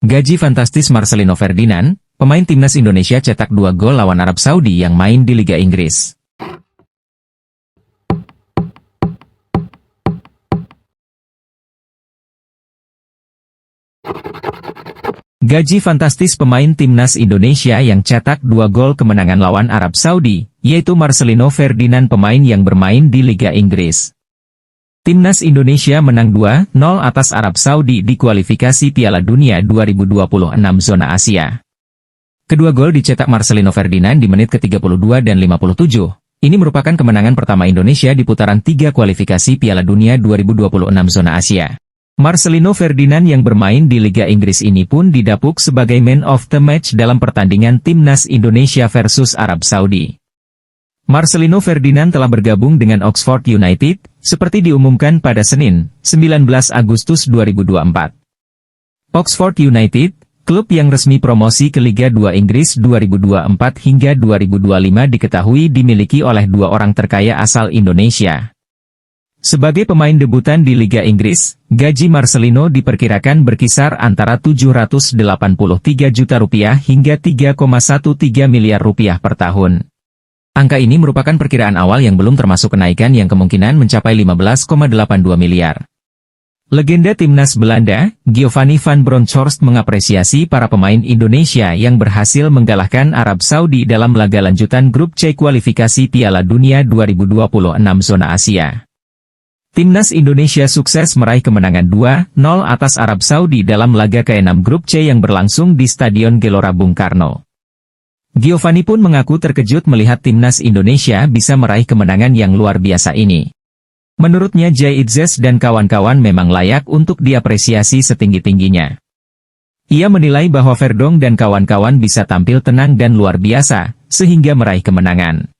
Gaji fantastis Marcelino Ferdinand, pemain timnas Indonesia cetak 2 gol lawan Arab Saudi yang main di Liga Inggris. Gaji fantastis pemain timnas Indonesia yang cetak 2 gol kemenangan lawan Arab Saudi, yaitu Marcelino Ferdinand, pemain yang bermain di Liga Inggris. Timnas Indonesia menang 2-0 atas Arab Saudi di kualifikasi Piala Dunia 2026 zona Asia. Kedua gol dicetak Marcelino Ferdinand di menit ke-32 dan 57. Ini merupakan kemenangan pertama Indonesia di putaran 3 kualifikasi Piala Dunia 2026 zona Asia. Marcelino Ferdinand yang bermain di Liga Inggris ini pun didapuk sebagai man of the match dalam pertandingan Timnas Indonesia versus Arab Saudi. Marcelino Ferdinand telah bergabung dengan Oxford United, seperti diumumkan pada Senin, 19 Agustus 2024. Oxford United, klub yang resmi promosi ke Liga 2 Inggris 2024 hingga 2025, diketahui dimiliki oleh 2 orang terkaya asal Indonesia. Sebagai pemain debutan di Liga Inggris, gaji Marcelino diperkirakan berkisar antara Rp783 juta hingga Rp3,13 miliar per tahun. Angka ini merupakan perkiraan awal yang belum termasuk kenaikan yang kemungkinan mencapai 15,82 miliar. Legenda timnas Belanda, Giovanni van Bronckhorst, mengapresiasi para pemain Indonesia yang berhasil mengalahkan Arab Saudi dalam laga lanjutan grup C kualifikasi Piala Dunia 2026 zona Asia. Timnas Indonesia sukses meraih kemenangan 2-0 atas Arab Saudi dalam laga ke-6 grup C yang berlangsung di Stadion Gelora Bung Karno. Giovanni pun mengaku terkejut melihat timnas Indonesia bisa meraih kemenangan yang luar biasa ini. Menurutnya Jay Itzes dan kawan-kawan memang layak untuk diapresiasi setinggi-tingginya. Ia menilai bahwa Verdong dan kawan-kawan bisa tampil tenang dan luar biasa, sehingga meraih kemenangan.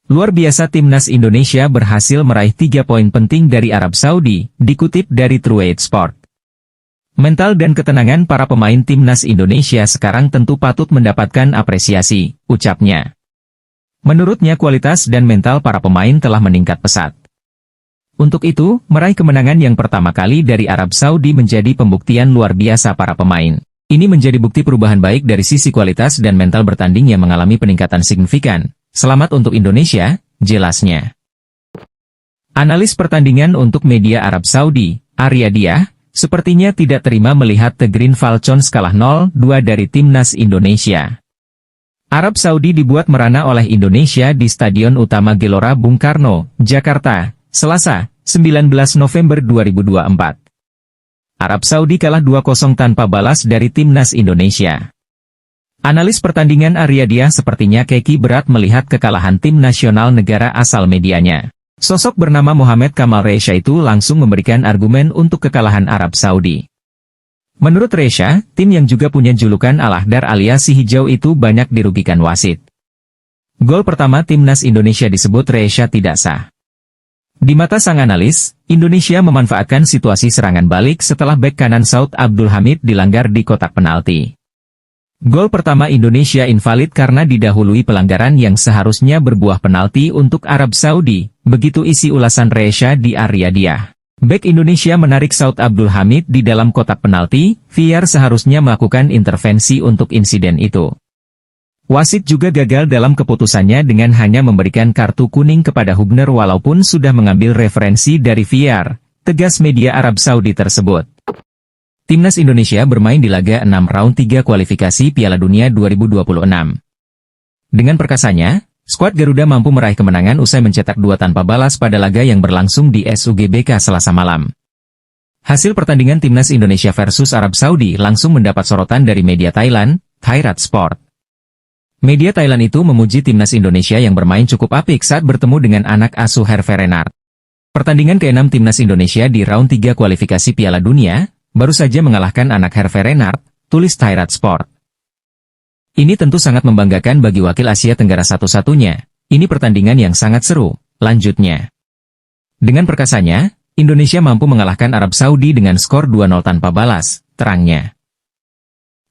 Luar biasa, timnas Indonesia berhasil meraih 3 poin penting dari Arab Saudi, dikutip dari Trueat Sport. Mental dan ketenangan para pemain timnas Indonesia sekarang tentu patut mendapatkan apresiasi, ucapnya. Menurutnya kualitas dan mental para pemain telah meningkat pesat. Untuk itu, meraih kemenangan yang pertama kali dari Arab Saudi menjadi pembuktian luar biasa para pemain. Ini menjadi bukti perubahan baik dari sisi kualitas dan mental bertanding yang mengalami peningkatan signifikan. Selamat untuk Indonesia, jelasnya. Analis pertandingan untuk media Arab Saudi, Arya Diah, sepertinya tidak terima melihat The Green Falcons kalah 0-2 dari timnas Indonesia. Arab Saudi dibuat merana oleh Indonesia di Stadion Utama Gelora Bung Karno, Jakarta, Selasa, 19 November 2024. Arab Saudi kalah 2-0 tanpa balas dari timnas Indonesia. Analis pertandingan Arya Diah sepertinya keki berat melihat kekalahan tim nasional negara asal medianya. Sosok bernama Mohamed Kamal Resha itu langsung memberikan argumen untuk kekalahan Arab Saudi. Menurut Resha, tim yang juga punya julukan Al-Ahdar alias si hijau itu banyak dirugikan wasit. Gol pertama timnas Indonesia disebut Resha tidak sah. Di mata sang analis, Indonesia memanfaatkan situasi serangan balik setelah bek kanan Saud Abdul Hamid dilanggar di kotak penalti. Gol pertama Indonesia invalid karena didahului pelanggaran yang seharusnya berbuah penalti untuk Arab Saudi, begitu isi ulasan Resha di Arya Diah. Bek Indonesia menarik Saud Abdul Hamid di dalam kotak penalti, VAR seharusnya melakukan intervensi untuk insiden itu. Wasit juga gagal dalam keputusannya dengan hanya memberikan kartu kuning kepada Hubner walaupun sudah mengambil referensi dari VAR, tegas media Arab Saudi tersebut. Timnas Indonesia bermain di laga 6 round 3 kualifikasi Piala Dunia 2026. Dengan perkasanya, skuad Garuda mampu meraih kemenangan usai mencetak 2 tanpa balas pada laga yang berlangsung di SUGBK Selasa malam. Hasil pertandingan Timnas Indonesia versus Arab Saudi langsung mendapat sorotan dari media Thailand, Thairat Sport. Media Thailand itu memuji Timnas Indonesia yang bermain cukup apik saat bertemu dengan anak asuh Herve Renard. Pertandingan ke-6 Timnas Indonesia di round 3 kualifikasi Piala Dunia baru saja mengalahkan anak Herve Renard, tulis Thairat Sport. Ini tentu sangat membanggakan bagi wakil Asia Tenggara satu-satunya. Ini pertandingan yang sangat seru, lanjutnya. Dengan perkasanya, Indonesia mampu mengalahkan Arab Saudi dengan skor 2-0 tanpa balas, terangnya.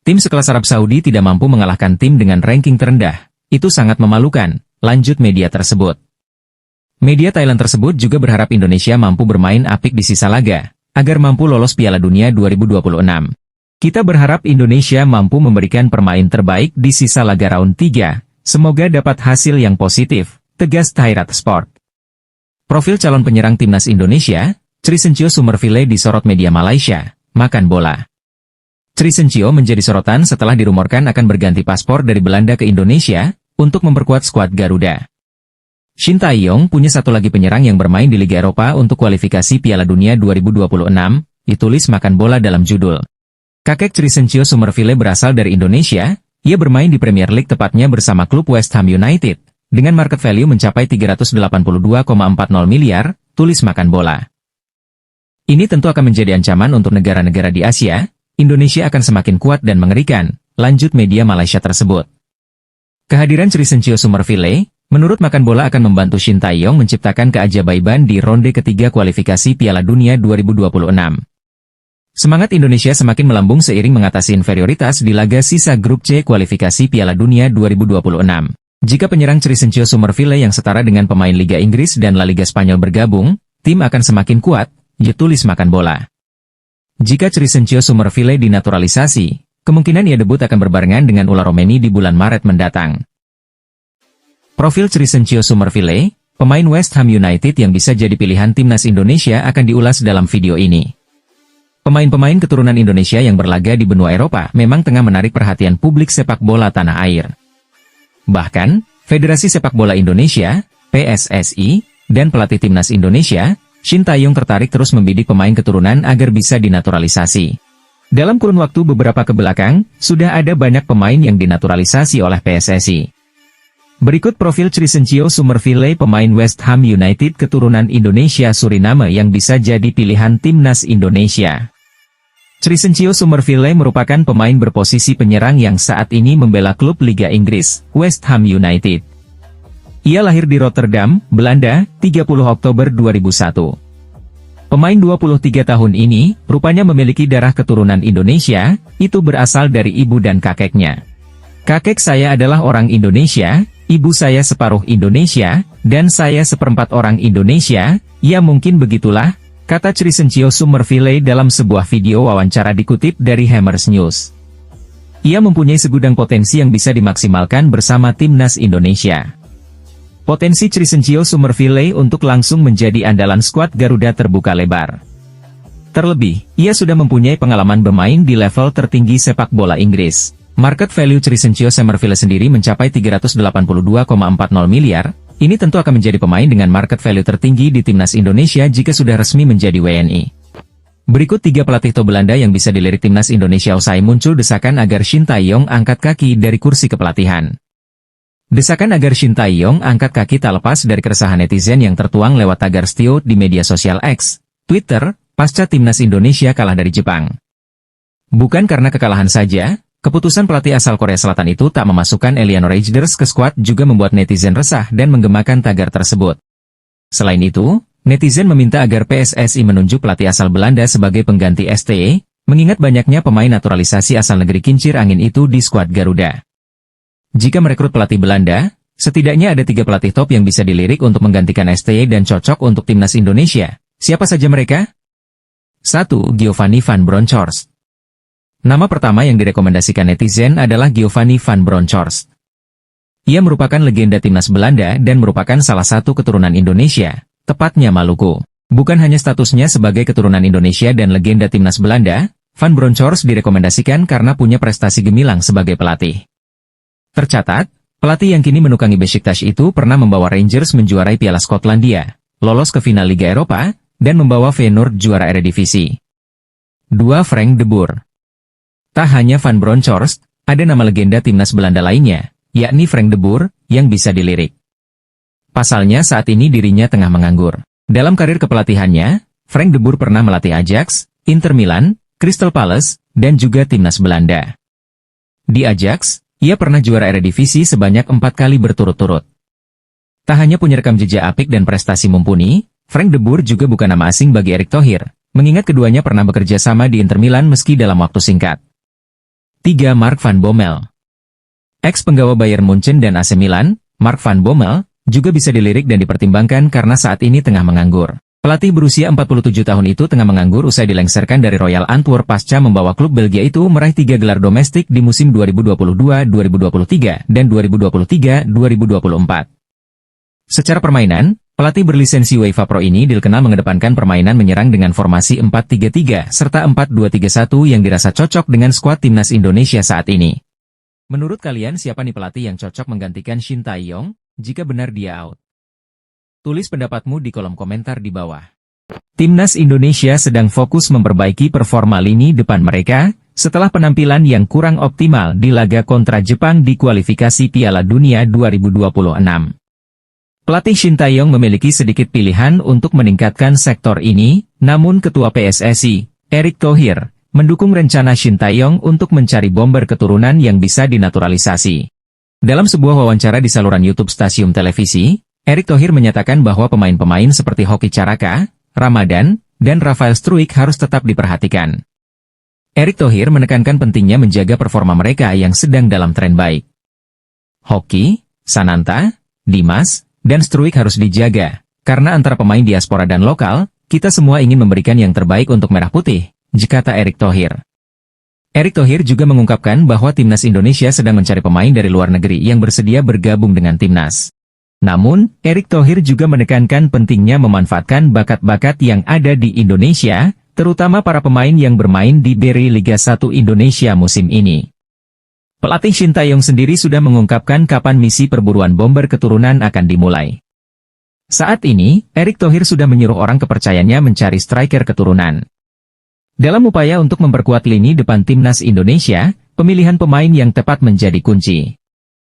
Tim sekelas Arab Saudi tidak mampu mengalahkan tim dengan ranking terendah. Itu sangat memalukan, lanjut media tersebut. Media Thailand tersebut juga berharap Indonesia mampu bermain apik di sisa laga, agar mampu lolos Piala Dunia 2026. Kita berharap Indonesia mampu memberikan permain terbaik di sisa laga round 3. Semoga dapat hasil yang positif, tegas Thairat Sport. Profil calon penyerang timnas Indonesia, Trisencio Sumerville disorot media Malaysia, makan bola. Trisencio menjadi sorotan setelah dirumorkan akan berganti paspor dari Belanda ke Indonesia, untuk memperkuat skuad Garuda. Shin Tae-yong punya satu lagi penyerang yang bermain di Liga Eropa untuk kualifikasi Piala Dunia 2026, ditulis makan bola dalam judul. Kakek Trisencio Sumerville berasal dari Indonesia, ia bermain di Premier League tepatnya bersama klub West Ham United, dengan market value mencapai 382,40 miliar, tulis makan bola. Ini tentu akan menjadi ancaman untuk negara-negara di Asia, Indonesia akan semakin kuat dan mengerikan, lanjut media Malaysia tersebut. Kehadiran Trisencio Sumerville, menurut makan bola akan membantu Shin Tae-yong menciptakan keajaiban di ronde ketiga kualifikasi Piala Dunia 2026. Semangat Indonesia semakin melambung seiring mengatasi inferioritas di laga sisa grup C kualifikasi Piala Dunia 2026. Jika penyerang Trisencio Sumerville yang setara dengan pemain Liga Inggris dan La Liga Spanyol bergabung, tim akan semakin kuat, tulis makan bola. Jika Trisencio Sumerville dinaturalisasi, kemungkinan ia debut akan berbarengan dengan Ula Romeni di bulan Maret mendatang. Profil Trisencio Sumerville, pemain West Ham United yang bisa jadi pilihan timnas Indonesia akan diulas dalam video ini. Pemain-pemain keturunan Indonesia yang berlaga di benua Eropa memang tengah menarik perhatian publik sepak bola tanah air. Bahkan, Federasi Sepak Bola Indonesia, PSSI, dan pelatih timnas Indonesia, Shin Tae-yong tertarik terus membidik pemain keturunan agar bisa dinaturalisasi. Dalam kurun waktu beberapa kebelakang, sudah ada banyak pemain yang dinaturalisasi oleh PSSI. Berikut profil Trisencio Sumerville, pemain West Ham United keturunan Indonesia Suriname yang bisa jadi pilihan timnas Indonesia. Trisencio Sumerville merupakan pemain berposisi penyerang yang saat ini membela klub Liga Inggris, West Ham United. Ia lahir di Rotterdam, Belanda, 30 Oktober 2001. Pemain 23 tahun ini, rupanya memiliki darah keturunan Indonesia, itu berasal dari ibu dan kakeknya. Kakek saya adalah orang Indonesia, ibu saya separuh Indonesia, dan saya seperempat orang Indonesia, ya mungkin begitulah, kata Trisencio Sumerville dalam sebuah video wawancara dikutip dari Hammers News. Ia mempunyai segudang potensi yang bisa dimaksimalkan bersama timnas Indonesia. Potensi Trisencio Sumerville untuk langsung menjadi andalan skuad Garuda terbuka lebar. Terlebih, ia sudah mempunyai pengalaman bermain di level tertinggi sepak bola Inggris. Market value Trisencio Sumerville sendiri mencapai 382,40 miliar, ini tentu akan menjadi pemain dengan market value tertinggi di timnas Indonesia jika sudah resmi menjadi WNI. Berikut 3 pelatih top Belanda yang bisa dilirik timnas Indonesia usai muncul desakan agar Shin Tae-yong angkat kaki dari kursi kepelatihan. Desakan agar Shin Tae-yong angkat kaki tak lepas dari keresahan netizen yang tertuang lewat tagar Stio di media sosial X, Twitter, pasca timnas Indonesia kalah dari Jepang. Bukan karena kekalahan saja, keputusan pelatih asal Korea Selatan itu tak memasukkan Eleanor Rejders ke skuad juga membuat netizen resah dan menggemakan tagar tersebut. Selain itu, netizen meminta agar PSSI menunjuk pelatih asal Belanda sebagai pengganti STE, mengingat banyaknya pemain naturalisasi asal negeri kincir angin itu di skuad Garuda. Jika merekrut pelatih Belanda, setidaknya ada 3 pelatih top yang bisa dilirik untuk menggantikan STE dan cocok untuk timnas Indonesia. Siapa saja mereka? 1. Giovanni van Bronckhorst. Nama pertama yang direkomendasikan netizen adalah Giovanni van Bronckhorst. Ia merupakan legenda timnas Belanda dan merupakan salah satu keturunan Indonesia, tepatnya Maluku. Bukan hanya statusnya sebagai keturunan Indonesia dan legenda timnas Belanda, Van Bronckhorst direkomendasikan karena punya prestasi gemilang sebagai pelatih. Tercatat, pelatih yang kini menukangi Besiktas itu pernah membawa Rangers menjuarai Piala Skotlandia, lolos ke final Liga Eropa, dan membawa Feyenoord juara Eredivisie. 2. Frank de Boer. Tak hanya Van Bronckhorst, ada nama legenda timnas Belanda lainnya, yakni Frank de Boer, yang bisa dilirik. Pasalnya saat ini dirinya tengah menganggur. Dalam karir kepelatihannya, Frank de Boer pernah melatih Ajax, Inter Milan, Crystal Palace, dan juga timnas Belanda. Di Ajax, ia pernah juara Eredivisie sebanyak 4 kali berturut-turut. Tak hanya punya rekam jejak apik dan prestasi mumpuni, Frank de Boer juga bukan nama asing bagi Erick Thohir, mengingat keduanya pernah bekerja sama di Inter Milan meski dalam waktu singkat. 3. Mark van Bommel. Ex-penggawa Bayern Munchen dan AC Milan, Mark van Bommel, juga bisa dilirik dan dipertimbangkan karena saat ini tengah menganggur. Pelatih berusia 47 tahun itu tengah menganggur usai dilengsarkan dari Royal Antwerp pasca membawa klub Belgia itu meraih 3 gelar domestik di musim 2022-2023 dan 2023-2024. Secara permainan, pelatih berlisensi UEFA Pro ini dikenal mengedepankan permainan menyerang dengan formasi 4-3-3 serta 4-2-3-1 yang dirasa cocok dengan skuad timnas Indonesia saat ini. Menurut kalian siapa nih pelatih yang cocok menggantikan Shin Tae-yong, jika benar dia out? Tulis pendapatmu di kolom komentar di bawah. Timnas Indonesia sedang fokus memperbaiki performa lini depan mereka, setelah penampilan yang kurang optimal di laga kontra Jepang di kualifikasi Piala Dunia 2026. Pelatih Shin Tae-yong memiliki sedikit pilihan untuk meningkatkan sektor ini, namun Ketua PSSI, Erick Thohir, mendukung rencana Shin Tae-yong untuk mencari bomber keturunan yang bisa dinaturalisasi. Dalam sebuah wawancara di saluran YouTube stasiun televisi, Erick Thohir menyatakan bahwa pemain-pemain seperti Hoki Caraka, Ramadan, dan Rafael Struijk harus tetap diperhatikan. Erick Thohir menekankan pentingnya menjaga performa mereka yang sedang dalam tren baik. Hoki, Sananta, Dimas, dan Struijk harus dijaga, karena antara pemain diaspora dan lokal, kita semua ingin memberikan yang terbaik untuk Merah Putih, kata Erick Thohir. Erick Thohir juga mengungkapkan bahwa timnas Indonesia sedang mencari pemain dari luar negeri yang bersedia bergabung dengan timnas. Namun, Erick Thohir juga menekankan pentingnya memanfaatkan bakat-bakat yang ada di Indonesia, terutama para pemain yang bermain di BRI Liga 1 Indonesia musim ini. Pelatih Shin Tae-yong sendiri sudah mengungkapkan kapan misi perburuan bomber keturunan akan dimulai. Saat ini, Erick Thohir sudah menyuruh orang kepercayaannya mencari striker keturunan. Dalam upaya untuk memperkuat lini depan timnas Indonesia, pemilihan pemain yang tepat menjadi kunci.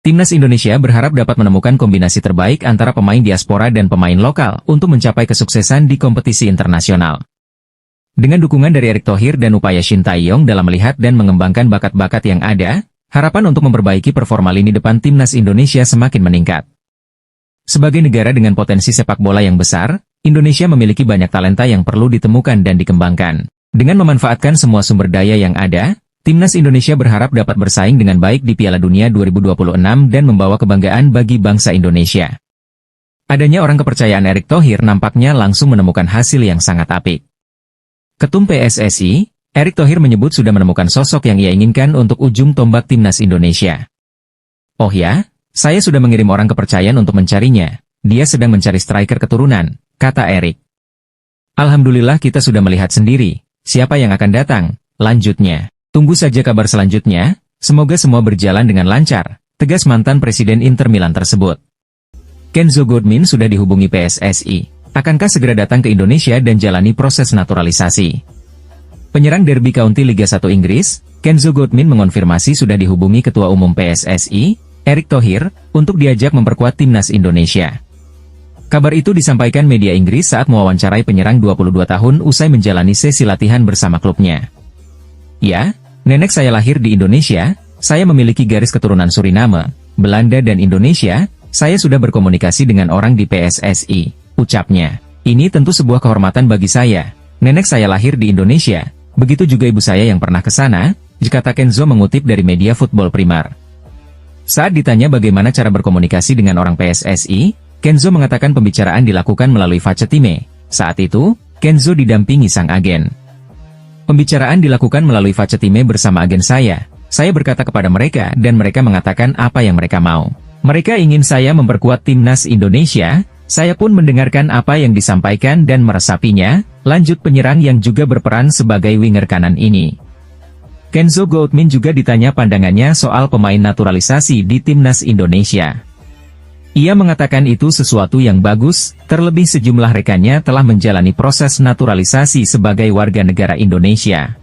Timnas Indonesia berharap dapat menemukan kombinasi terbaik antara pemain diaspora dan pemain lokal untuk mencapai kesuksesan di kompetisi internasional. Dengan dukungan dari Erick Thohir dan upaya Shin Tae-yong dalam melihat dan mengembangkan bakat-bakat yang ada, harapan untuk memperbaiki performa lini depan timnas Indonesia semakin meningkat. Sebagai negara dengan potensi sepak bola yang besar, Indonesia memiliki banyak talenta yang perlu ditemukan dan dikembangkan. Dengan memanfaatkan semua sumber daya yang ada, timnas Indonesia berharap dapat bersaing dengan baik di Piala Dunia 2026 dan membawa kebanggaan bagi bangsa Indonesia. Adanya orang kepercayaan Erick Thohir nampaknya langsung menemukan hasil yang sangat apik. Ketum PSSI, Erick Thohir menyebut sudah menemukan sosok yang ia inginkan untuk ujung tombak timnas Indonesia. Oh ya, saya sudah mengirim orang kepercayaan untuk mencarinya. Dia sedang mencari striker keturunan, kata Erick. Alhamdulillah kita sudah melihat sendiri siapa yang akan datang, lanjutnya. Tunggu saja kabar selanjutnya, semoga semua berjalan dengan lancar, tegas mantan Presiden Inter Milan tersebut. Kenzo Goodman sudah dihubungi PSSI. Akankah segera datang ke Indonesia dan jalani proses naturalisasi? Penyerang Derby County Liga 1 Inggris, Kenzo Goodman mengonfirmasi sudah dihubungi Ketua Umum PSSI, Erick Thohir, untuk diajak memperkuat timnas Indonesia. Kabar itu disampaikan media Inggris saat mewawancarai penyerang 22 tahun usai menjalani sesi latihan bersama klubnya. Ya, nenek saya lahir di Indonesia, saya memiliki garis keturunan Suriname, Belanda dan Indonesia, saya sudah berkomunikasi dengan orang di PSSI, ucapnya. Ini tentu sebuah kehormatan bagi saya, nenek saya lahir di Indonesia, begitu juga ibu saya yang pernah ke sana, kata Kenzo mengutip dari media Football Primar. Saat ditanya bagaimana cara berkomunikasi dengan orang PSSI, Kenzo mengatakan pembicaraan dilakukan melalui Facetime. Saat itu, Kenzo didampingi sang agen. Pembicaraan dilakukan melalui Facetime bersama agen saya. Saya berkata kepada mereka dan mereka mengatakan apa yang mereka mau. Mereka ingin saya memperkuat timnas Indonesia, saya pun mendengarkan apa yang disampaikan dan meresapinya, lanjut penyerang yang juga berperan sebagai winger kanan ini. Kenzo Goodman juga ditanya pandangannya soal pemain naturalisasi di timnas Indonesia. Ia mengatakan itu sesuatu yang bagus, terlebih sejumlah rekannya telah menjalani proses naturalisasi sebagai warga negara Indonesia.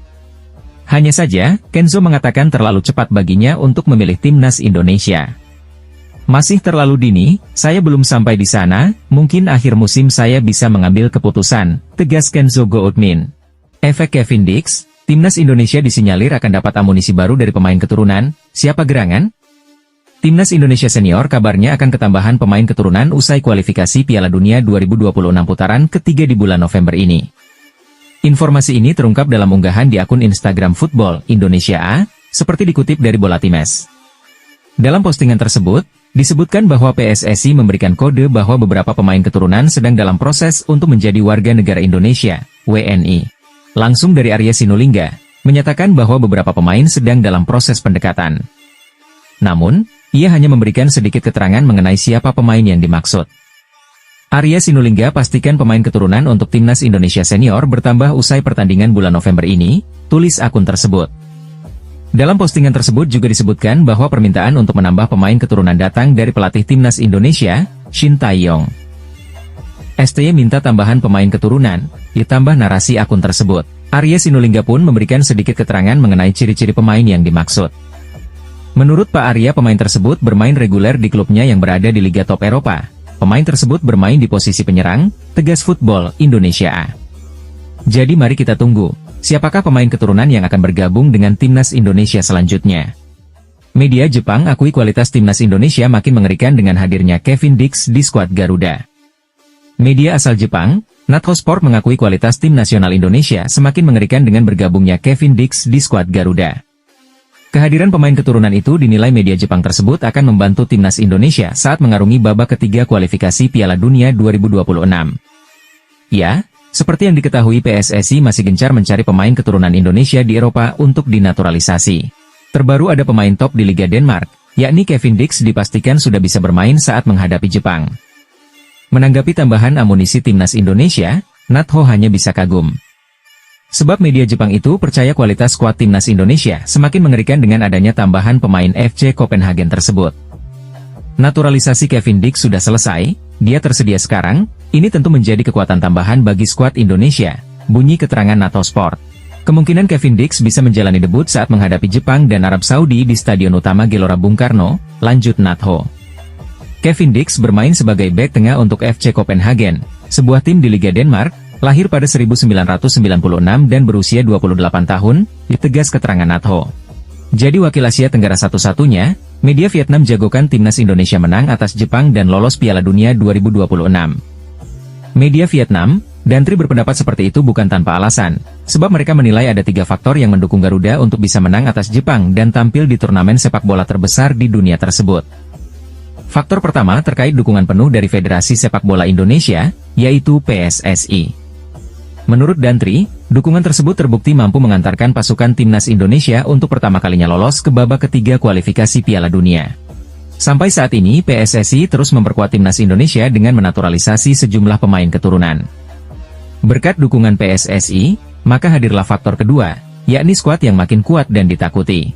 Hanya saja, Kenzo mengatakan terlalu cepat baginya untuk memilih timnas Indonesia. Masih terlalu dini, saya belum sampai di sana, mungkin akhir musim saya bisa mengambil keputusan, tegas Kenzo Goodman. Efek Kevin Dix, timnas Indonesia disinyalir akan dapat amunisi baru dari pemain keturunan, siapa gerangan? Timnas Indonesia Senior kabarnya akan ketambahan pemain keturunan usai kualifikasi Piala Dunia 2026 putaran ketiga di bulan November ini. Informasi ini terungkap dalam unggahan di akun Instagram Football Indonesia A, seperti dikutip dari Bola Times. Dalam postingan tersebut, Disebutkan bahwa PSSI memberikan kode bahwa beberapa pemain keturunan sedang dalam proses untuk menjadi warga negara Indonesia, WNI. Langsung dari Arya Sinulinga, menyatakan bahwa beberapa pemain sedang dalam proses pendekatan. Namun, ia hanya memberikan sedikit keterangan mengenai siapa pemain yang dimaksud. Arya Sinulinga pastikan pemain keturunan untuk timnas Indonesia senior bertambah usai pertandingan bulan November ini, tulis akun tersebut. Dalam postingan tersebut juga disebutkan bahwa permintaan untuk menambah pemain keturunan datang dari pelatih timnas Indonesia, Shin Tae-yong. STY minta tambahan pemain keturunan, ditambah narasi akun tersebut. Arya Sinulinga pun memberikan sedikit keterangan mengenai ciri-ciri pemain yang dimaksud. Menurut Pak Arya, pemain tersebut bermain reguler di klubnya yang berada di Liga Top Eropa. Pemain tersebut bermain di posisi penyerang, Tegas Football Indonesia A. Jadi mari kita tunggu, siapakah pemain keturunan yang akan bergabung dengan timnas Indonesia selanjutnya. Media Jepang akui kualitas timnas Indonesia makin mengerikan dengan hadirnya Kevin Dix di skuad Garuda. Media asal Jepang, Natho Sport mengakui kualitas tim nasional Indonesia semakin mengerikan dengan bergabungnya Kevin Dix di skuad Garuda. Kehadiran pemain keturunan itu dinilai media Jepang tersebut akan membantu timnas Indonesia saat mengarungi babak ketiga kualifikasi Piala Dunia 2026. Ya, seperti yang diketahui PSSI masih gencar mencari pemain keturunan Indonesia di Eropa untuk dinaturalisasi. Terbaru ada pemain top di Liga Denmark, yakni Kevin Dix dipastikan sudah bisa bermain saat menghadapi Jepang. Menanggapi tambahan amunisi timnas Indonesia, Natho hanya bisa kagum. Sebab media Jepang itu percaya kualitas skuad timnas Indonesia semakin mengerikan dengan adanya tambahan pemain FC Copenhagen tersebut. Naturalisasi Kevin Dix sudah selesai, dia tersedia sekarang, ini tentu menjadi kekuatan tambahan bagi skuad Indonesia, bunyi keterangan Natho Sport. Kemungkinan Kevin Dix bisa menjalani debut saat menghadapi Jepang dan Arab Saudi di Stadion Utama Gelora Bung Karno, lanjut Natho. Kevin Dix bermain sebagai bek tengah untuk FC Copenhagen, sebuah tim di Liga Denmark. Lahir pada 1996 dan berusia 28 tahun, ditegas keterangan Natho. Jadi wakil Asia Tenggara satu-satunya, media Vietnam jagokan timnas Indonesia menang atas Jepang dan lolos Piala Dunia 2026. Media Vietnam, Dantri berpendapat seperti itu bukan tanpa alasan, sebab mereka menilai ada 3 faktor yang mendukung Garuda untuk bisa menang atas Jepang dan tampil di turnamen sepak bola terbesar di dunia tersebut. Faktor pertama terkait dukungan penuh dari Federasi Sepak Bola Indonesia, yaitu PSSI. Menurut Dantri, dukungan tersebut terbukti mampu mengantarkan pasukan timnas Indonesia untuk pertama kalinya lolos ke babak ketiga kualifikasi Piala Dunia. Sampai saat ini PSSI terus memperkuat timnas Indonesia dengan menaturalisasi sejumlah pemain keturunan. Berkat dukungan PSSI, maka hadirlah faktor kedua, yakni skuad yang makin kuat dan ditakuti.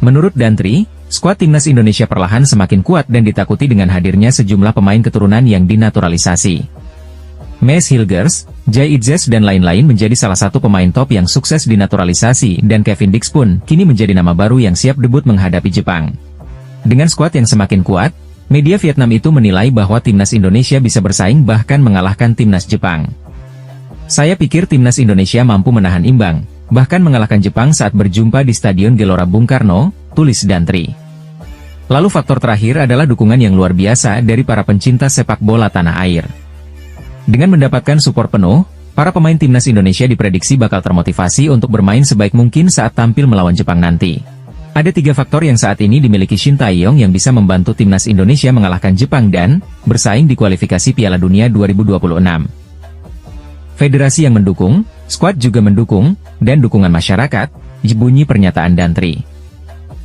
Menurut Dantri, skuad timnas Indonesia perlahan semakin kuat dan ditakuti dengan hadirnya sejumlah pemain keturunan yang dinaturalisasi. Mes Hilgers, Jay Itzes dan lain-lain menjadi salah satu pemain top yang sukses dinaturalisasi dan Kevin Dix pun kini menjadi nama baru yang siap debut menghadapi Jepang. Dengan skuad yang semakin kuat, media Vietnam itu menilai bahwa timnas Indonesia bisa bersaing bahkan mengalahkan timnas Jepang. Saya pikir timnas Indonesia mampu menahan imbang, bahkan mengalahkan Jepang saat berjumpa di Stadion Gelora Bung Karno, tulis Dantri. Lalu faktor terakhir adalah dukungan yang luar biasa dari para pencinta sepak bola tanah air. Dengan mendapatkan support penuh, para pemain timnas Indonesia diprediksi bakal termotivasi untuk bermain sebaik mungkin saat tampil melawan Jepang nanti. Ada 3 faktor yang saat ini dimiliki Shin Tae-yong yang bisa membantu timnas Indonesia mengalahkan Jepang dan bersaing di kualifikasi Piala Dunia 2026. Federasi yang mendukung, skuad juga mendukung, dan dukungan masyarakat, bunyi pernyataan Dantri.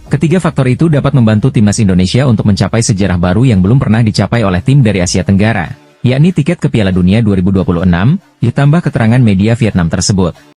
Ketiga faktor itu dapat membantu timnas Indonesia untuk mencapai sejarah baru yang belum pernah dicapai oleh tim dari Asia Tenggara, yakni tiket ke Piala Dunia 2026, ditambah keterangan media Vietnam tersebut.